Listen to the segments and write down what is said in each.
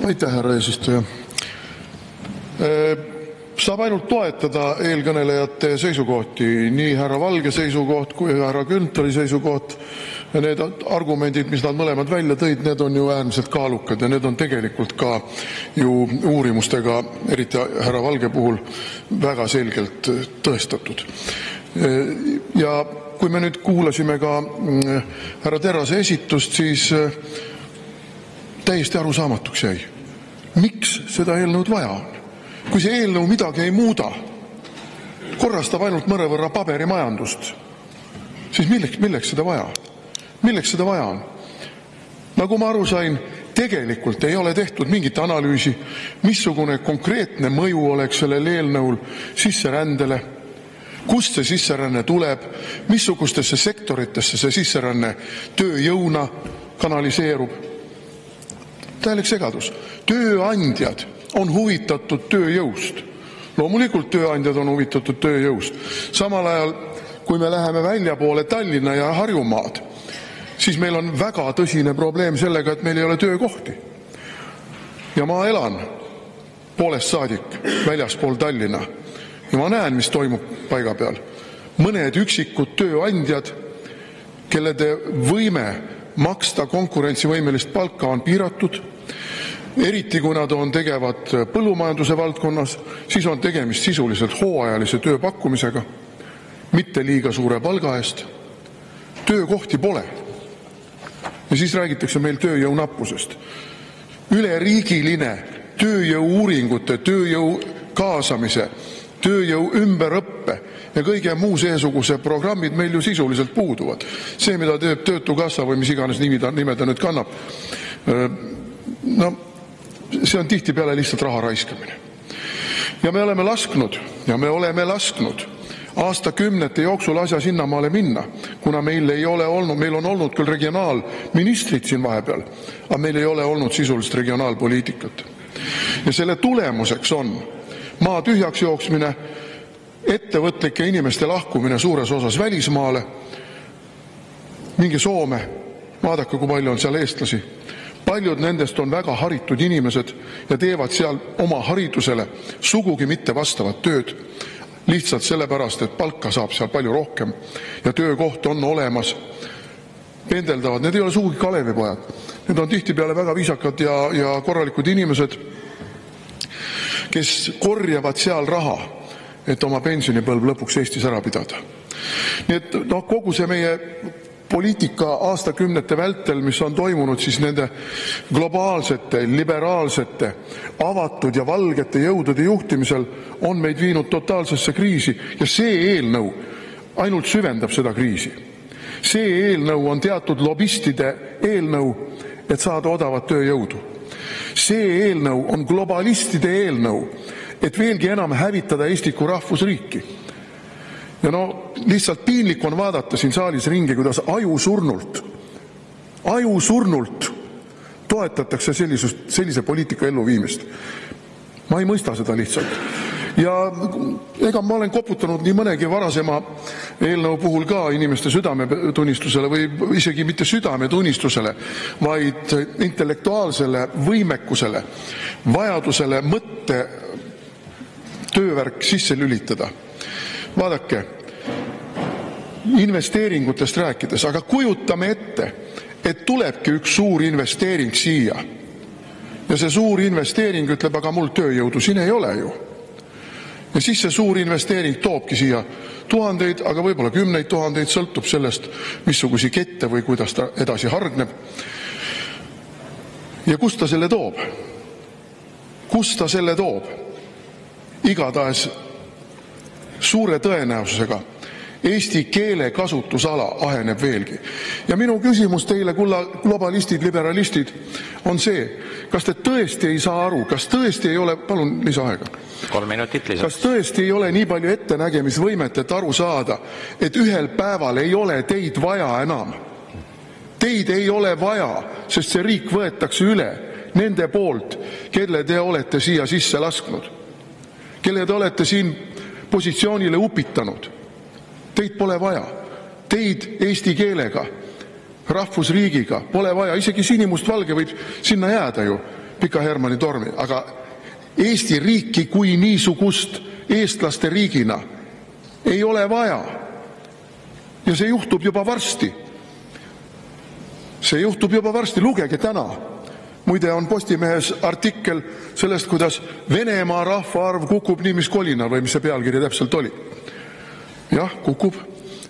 Aitäh, härra eesistuja. Saab ainult toetada eelkõnelejate seisukohti, nii härra Valge seisukoht kui härra Grünthali seisukoht. Need argumendid, mis nad mõlemad välja tõid, need on ju äärmiselt kaalukad ja need on tegelikult ka ju uurimustega, eriti härra Valge puhul, väga selgelt tõestatud. Ja kui me nüüd kuulasime ka härra Terrase esitust, siis täiesti arusaamatuks jäi. Miks seda eelnõud vaja on? Kui see eelnõu midagi ei muuda, korrastab ainult mõnevõrra paberimajandust, siis milleks seda vaja? Milleks seda vaja on? Nagu ma aru sain, tegelikult ei ole tehtud mingit analüüsi, missugune konkreetne mõju oleks sellel eelnõul sisserändele, kust see sisseränne tuleb, missugustesse sektoritesse see sisseränne tööjõuna kanaliseerub. Täielik segadus. Tööandjad on huvitatud tööjõust. Loomulikult tööandjad on huvitatud tööjõust. Samal ajal, kui me läheme väljapoole Tallinna ja Harjumaad, siis meil on väga tõsine probleem sellega, et meil ei ole töökohti. Ja ma elan poolest saadik väljaspool Tallinna ja ma näen, mis toimub paiga peal. Mõned üksikud tööandjad, kellede võime maksta konkurentsivõimelist palka on piiratud, eriti kui nad on tegevad põllumajanduse valdkonnas, siis on tegemist sisuliselt hooajalise tööpakkumisega, mitte liiga suure palga eest. Töökohti pole. Ja siis räägitakse meil tööjõu nappusest. Üleriigiline tööjõu-uuringute, tööjõu kaasamise, tööjõu ümberõppe ja kõige muu seesuguse programmid meil ju sisuliselt puuduvad. See, mida teeb Töötukassa või mis iganes nime ta nüüd kannab, no see on tihtipeale lihtsalt raha raiskamine. Ja me oleme lasknud aastakümnete jooksul asja sinnamaale minna, kuna meil on olnud küll regionaalministrid siin vahepeal, aga meil ei ole olnud sisulist regionaalpoliitikat. Ja selle tulemuseks on maa tühjaks jooksmine, ettevõtlike inimeste lahkumine suures osas välismaale, minge Soome, vaadake, kui palju on seal eestlasi. Paljud nendest on väga haritud inimesed ja teevad seal oma haridusele sugugi mitte vastavat tööd, lihtsalt sellepärast, et palka saab seal palju rohkem ja töökoht on olemas. Pendeldavad, need ei ole sugugi Kalevipojad. Need on tihtipeale väga viisakad ja korralikud inimesed, kes korjavad seal raha, et oma pensionipõlv lõpuks Eestis ära pidada. Nii et kogu see meie poliitika aastakümnete vältel, mis on toimunud siis nende globaalsete, liberaalsete, avatud ja valgete jõudude juhtimisel, on meid viinud totaalsesse kriisi ja see eelnõu ainult süvendab seda kriisi. See eelnõu on teatud lobistide eelnõu, et saada odavat tööjõudu. See eelnõu on globalistide eelnõu, et veelgi enam hävitada Eesti kui rahvusriiki. Ja lihtsalt piinlik on vaadata siin saalis ringi, kuidas ajusurnult toetatakse sellise poliitika elluviimist. Ma ei mõista seda lihtsalt. Ja ega ma olen koputanud nii mõnegi varasema eelnõu puhul ka inimeste südametunnistusele või isegi mitte südametunnistusele, vaid intellektuaalsele võimekusele, vajadusele mõtte töövärk sisse lülitada. Vaadake, investeeringutest rääkides, aga kujutame ette, et tulebki üks suur investeering siia. Ja see suur investeering ütleb, aga mul tööjõudu siin ei ole ju. Ja siis see suur investeering toobki siia tuhandeid, aga võib-olla 10 000, sõltub sellest, missugusi kette või kuidas ta edasi hargneb. Ja kust ta selle toob? Kust ta selle toob? Igatahes suure tõenäosusega eesti keele kasutusala aheneb veelgi. Ja minu küsimus teile, globalistid, liberalistid, on see, kas te tõesti ei saa aru, kas tõesti ei ole, palun lisaaega, 3 minutit lisaks. Kas tõesti ei ole nii palju ettenägemisvõimet, et aru saada, et ühel päeval ei ole teid vaja enam? Teid ei ole vaja, sest see riik võetakse üle nende poolt, kelle te olete siia sisse lasknud, kelle te olete siin positsioonile upitanud. Teid pole vaja. Teid eesti keelega, rahvusriigiga pole vaja. Isegi sinimustvalge võib sinna jääda ju. Pika Hermanni tormi, aga Eesti riiki kui niisugust eestlaste riigina ei ole vaja. Ja see juhtub juba varsti. See juhtub juba varsti, lugege täna. Muide on Postimehes artikkel sellest, kuidas Venemaa rahvaarv kukub nii mis kolinal või mis see pealkiri täpselt oli. Jah, kukub.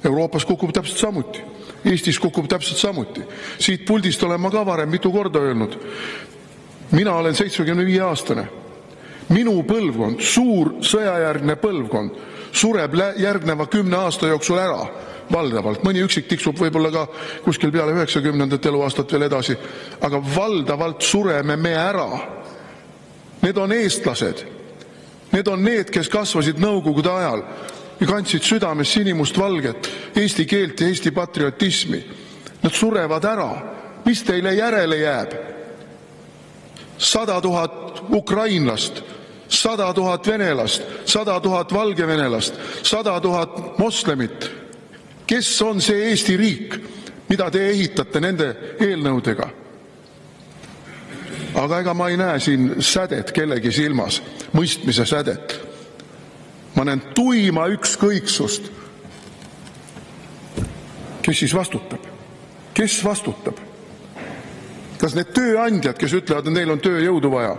Euroopas kukub täpselt samuti. Eestis kukub täpselt samuti. Siit puldist olen ma ka varem mitu korda öelnud. Mina olen 75-aastane. Minu põlvkond, suur sõjajärgne põlvkond, sureb järgneva 10 aasta jooksul ära valdavalt. Mõni üksik tiksub võib-olla ka kuskil peale 90. eluaastat veel edasi, aga valdavalt sureme me ära. Need on eestlased. Need on need, kes kasvasid nõukogude ajal ja kandsid südames sinimust valget, eesti keelt ja eesti patriotismi. Nad surevad ära. Mis teile järele jääb? 100 000 ukrainlast, 100 000 venelast, 100 000 valgevenelast, 100 000 moslemit. Kes on see Eesti riik, mida te ehitate nende eelnõudega? Aga ega ma ei näe siin sädet kellegi silmas, mõistmise sädet. Ma näen tuima ükskõiksust. Kes siis vastutab? Kes vastutab? Kas need tööandjad, kes ütlevad, et neil on tööjõudu vaja?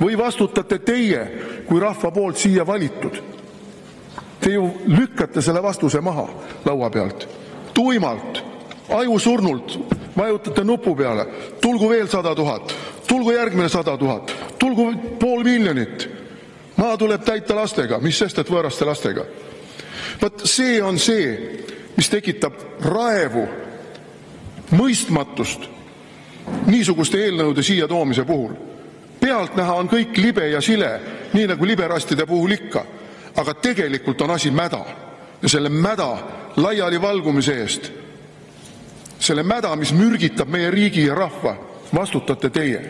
Või vastutate teie, kui rahva poolt siia valitud? Te ju lükkate selle vastuse maha laua pealt. Tuimalt, ajusurnult vajutate nupu peale. Tulgu veel 100 000, tulgu järgmine 100 000, tulgu 500 000. Maa tuleb täita lastega, mis sest, et võõraste lastega. Vaat see on see, mis tekitab raevu, mõistmatust niisuguste eelnõude siia toomise puhul. Pealtnäha on kõik libe ja sile, nii nagu liberastide puhul ikka. Aga tegelikult on asi mäda. Ja selle mäda laiali valgumise eest, selle mäda, mis mürgitab meie riigi ja rahva, vastutate teie.